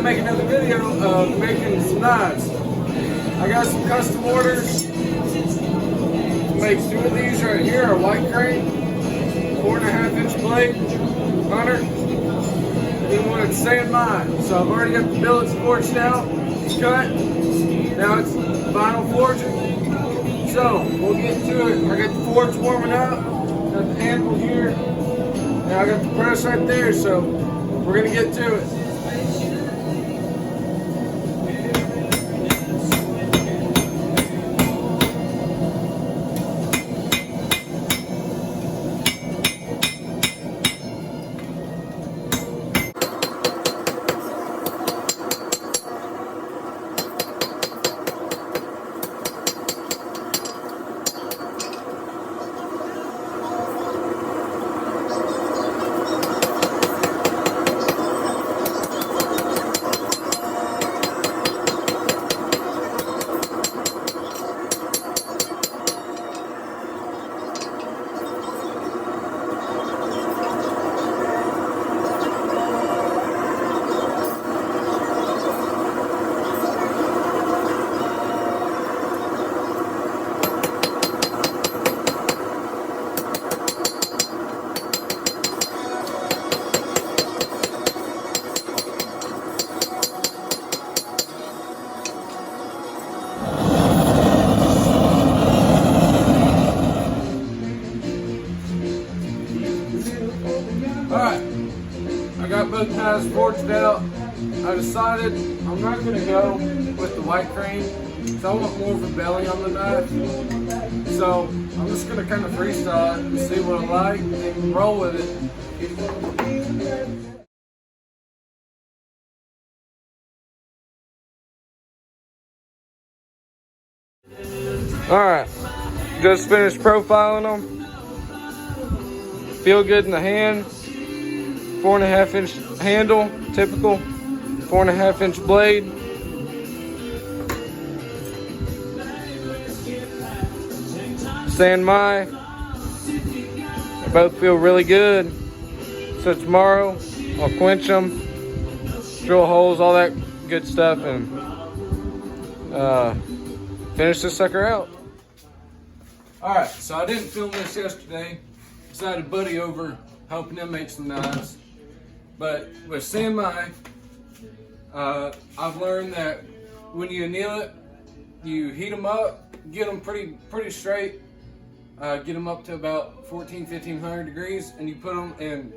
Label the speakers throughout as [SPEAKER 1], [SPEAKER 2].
[SPEAKER 1] make another video of making some knives. I got some custom orders. Make 2 of these right here, a white crane, 4.5-inch blade, hunter. Then one at San Mai. So I've already got the billets forged out, it's cut. Now it's vinyl forging. So we'll get to it. I got the forge warming up, got the handle here. Now I got the press right there, so we're gonna get to it. Alright, I got both knives forged out. I decided I'm not going to go with the white crane because I want more of a belly on the knife. So I'm just going to kind of freestyle it and see what I like and roll with it. Alright, just finished profiling them. Feel good in the hand. 4.5-inch handle, typical. 4.5-inch blade. San Mai. Both feel really good. So tomorrow I'll quench them, drill holes, all that good stuff, and finish this sucker out. Alright, so I didn't film this yesterday. So I had a buddy over helping them make some knives. But with San Mai, I've learned that when you anneal it, you heat them up, get them pretty straight, get them up to about 1500 degrees, and you put them in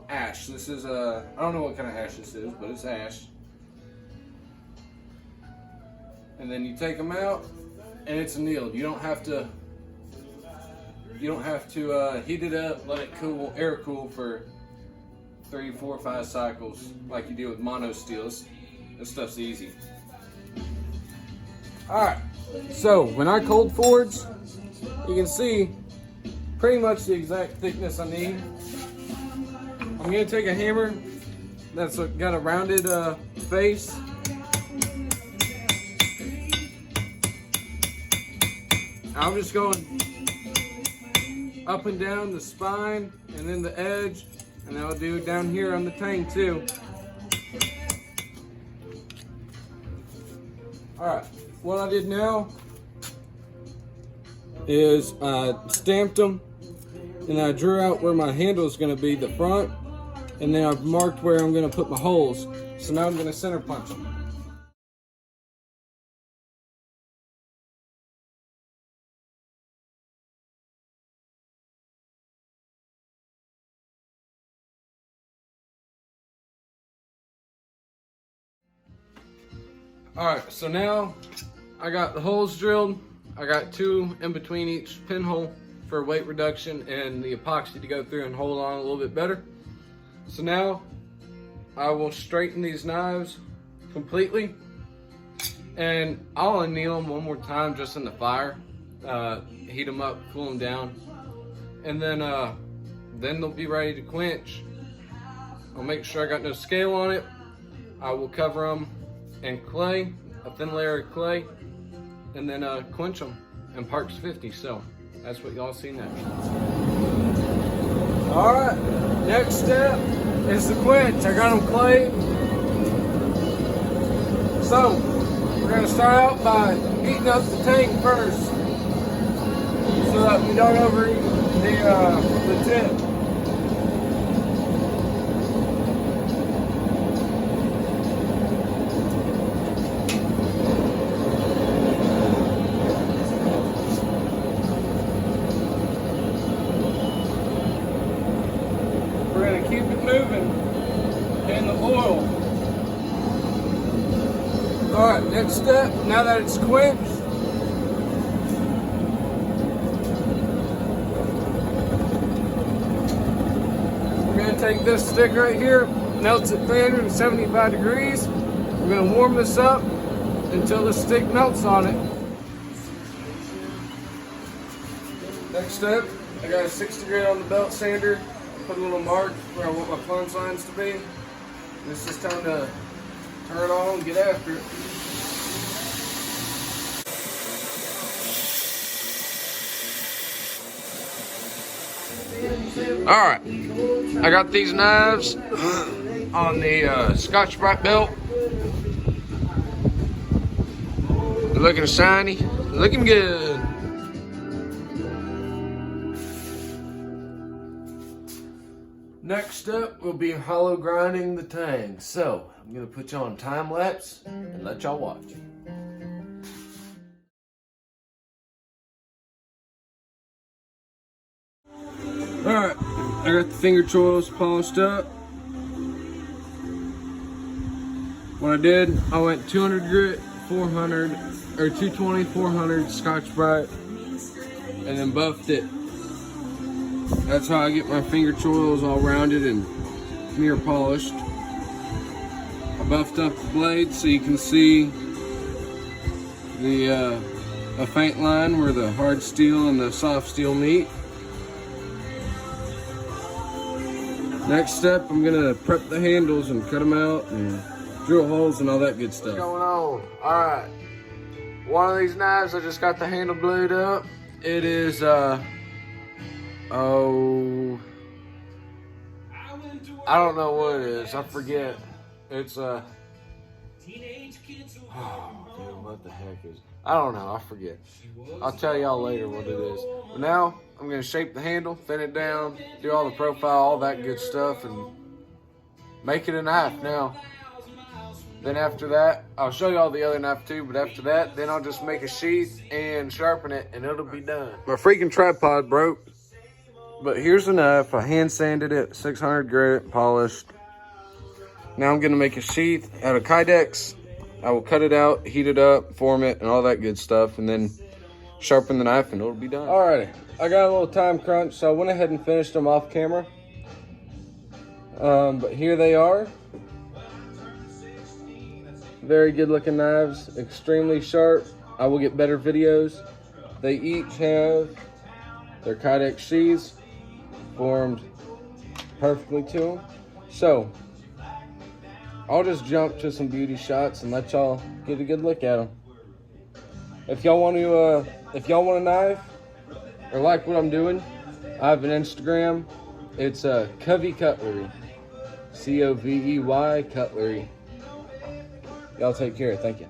[SPEAKER 1] ash. This is I don't know what kind of ash this is, but it's ash. And then you take them out, and it's annealed. You don't have to heat it up, let it cool, air cool for 3, 4, 5 cycles like you do with mono steel. This stuff's easy. Alright, so when I cold forge, you can see pretty much the exact thickness I need. I'm going to take a hammer that's got a rounded face. I'm just going up and down the spine and then the edge, and I'll do it down here on the tang too. Alright, what I did now is I stamped them and I drew out where my handle is going to be, the front, and then I've marked where I'm going to put my holes. So now I'm going to center punch them. Alright, so now I got the holes drilled. I got 2 in between each pinhole for weight reduction and the epoxy to go through and hold on a little bit better. So now I will straighten these knives completely, and I'll anneal them one more time just in the fire, heat them up, cool them down, and then they'll be ready to quench. I'll make sure I got no scale on it. I will cover them in clay, a thin layer of clay, and then quench them in Parks 50. So that's what y'all see next. All right, next step is the quench. I got them clayed. So, we're going to start out by heating up the tank first so that we don't overheat the tip. We're going to keep it moving in the oil. Alright, next step, now that it's quenched, we're going to take this stick right here, melts at 375 degrees. We're going to warm this up until the stick melts on it. Next step, I got a 60 grit on the belt sander. Put a little mark where I want my plunge lines to be. This is time to turn it on and get after it. Alright, I got these knives on the Scotch-Brite belt. They're looking shiny, looking good. Next step will be hollow grinding the tang. So, I'm going to put you on time lapse and let y'all watch. Alright, I got the finger choils polished up. What I did, I went 200 grit, 400, or 220, 400 Scotch-Brite, and then buffed it. That's how I get my finger choils all rounded and mirror polished. I buffed up the blade so you can see the a faint line where the hard steel and the soft steel meet. Next step, I'm gonna prep the handles and cut them out and drill holes and all that good stuff. What's going on? All right, one of these knives, I just got the handle glued up. It is I don't know what it is. I forget. It's oh, dude, what the heck is? I don't know. I forget. I'll tell y'all later what it is. But now I'm gonna shape the handle, thin it down, do all the profile, all that good stuff, and make it a knife. Now, then after that, I'll show you all the other knife too. But after that, then I'll just make a sheath and sharpen it, and it'll be done. My freaking tripod broke. But here's the knife. I hand sanded it, 600 grit, polished. Now I'm gonna make a sheath out of Kydex. I will cut it out, heat it up, form it, and all that good stuff, and then sharpen the knife, and it'll be done. Alrighty, I got a little time crunch, so I went ahead and finished them off camera. But here they are. Very good looking knives, extremely sharp. I will get better videos. They each have their Kydex sheaths formed perfectly to them. So I'll just jump to some beauty shots and let y'all get a good look at them. If y'all want a knife or like what I'm doing, I have an Instagram. It's Covey Cutlery, Covey Cutlery. Y'all take care. Thank you.